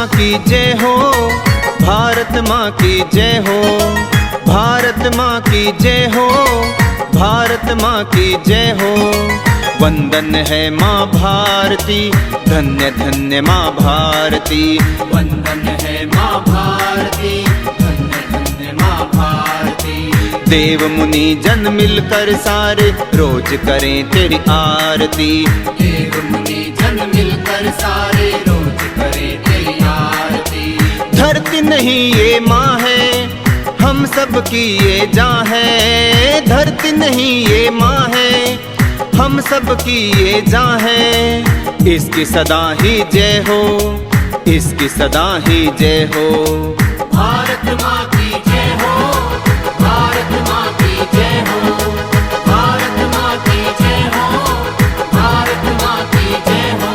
माँ की जय हो, भारत माँ की जय हो, भारत माँ की जय हो, भारत माँ की जय हो। वंदन है माँ भारती, धन्य धन्य माँ भारती। वंदन है माँ भारती, धन्य धन्य माँ भारती। देव मुनि जन मिलकर सारे रोज करें तेरी आरती। देव मुनि जन मिलकर सारे रोज करें तेरी आरती। धरती नहीं ये माँ है, हम सब की ये जान है। धरती नहीं ये माँ है, हम सब की ये जान है। इसकी सदा ही जय हो, इसकी सदा ही जय हो। भारत माँ की जय हो, भारत माँ की जय हो, भारत माँ की जय हो, भारत माँ की जय हो।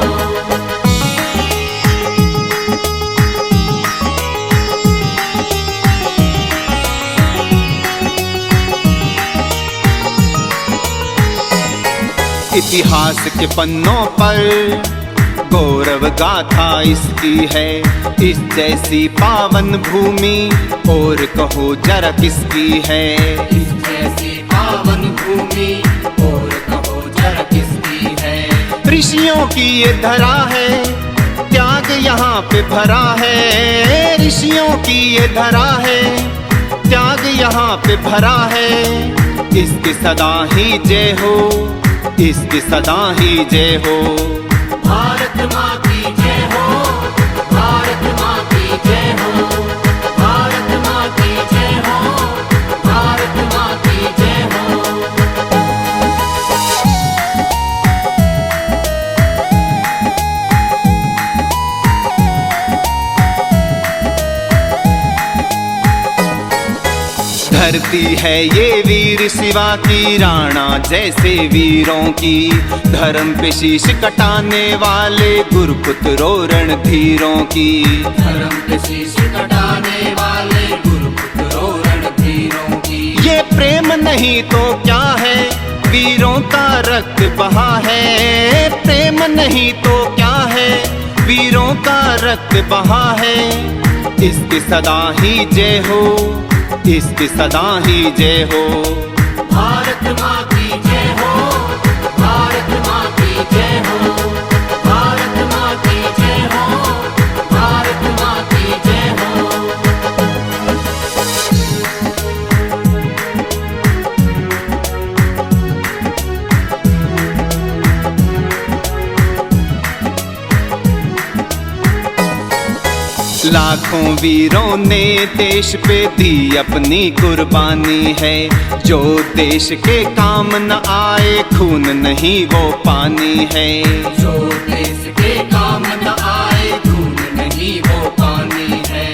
इतिहास के पन्नों पर गौरव गाथा इसकी है। इस जैसी पावन भूमि और कहो जरा किसकी है। इस जैसी पावन भूमि और कहो जरा किसकी है। ऋषियों की ये धरा है, त्याग यहाँ पे भरा है। ऋषियों की ये धरा है, त्याग यहाँ पे भरा है। इसकी सदा ही जय हो, इसकी सदा ही जय हो। भारत माँ की जय हो, भारत माँ की जय हो, भारत माँ की जय हो, भारत माँ की जय हो। धरती है ये वीर शिवा की, राणा जैसे वीरों की। धर्म पे शीश कटाने वाले गुरुपुत्रों रणधीरों की। धर्म पे शीश कटाने वाले गुरुपुत्रों रणधीरों की। ये प्रेम नहीं तो क्या है, वीरों का रक्त बहा है। प्रेम नहीं तो क्या है, वीरों का रक्त बहा है। इसकी सदा ही जय हो, इसकी सदा ही जय हो। भारत माँ की जय हो, भारत माँ की जय हो, भारत माँ की जय हो, भारत माँ की जय हो। लाखों वीरों ने देश पे दी अपनी कुर्बानी है। जो देश के काम न आए, खून नहीं वो पानी है। जो देश के काम न आए, खून नहीं वो पानी है।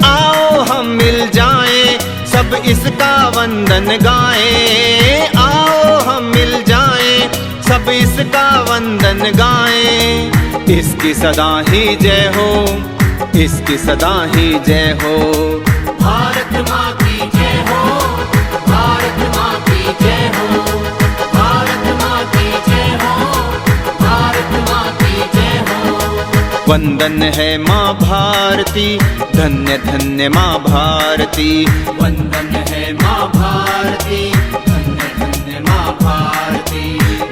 आओ हम मिल जाएं, सब इसका वंदन गाएं। आओ हम मिल जाएं, सब इसका वंदन गाएं। इसकी सदा ही जय हो, इसकी सदा ही जय हो। भारत माँ की जय हो, भारत माँ की जय हो, भारत माँ की जय हो, भारत माँ की जय हो। वंदन है माँ भारती, धन्य धन्य माँ भारती। वंदन है माँ भारती, धन्य धन्य माँ भारती।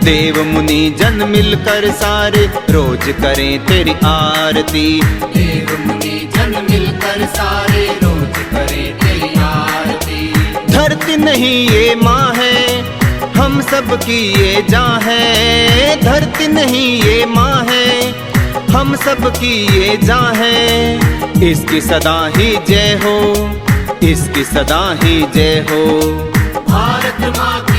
देव मुनि जन मिलकर सारे रोज करें तेरी आरती। देव मुनि जन मिलकर सारे रोज करें तेरी आरती। धरती नहीं ये माँ है, हम सब की ये जान है। धरती नहीं ये माँ है, हम सब की ये जान है। इसकी सदा ही जय हो, इसकी सदा ही जय हो। भारत माँ की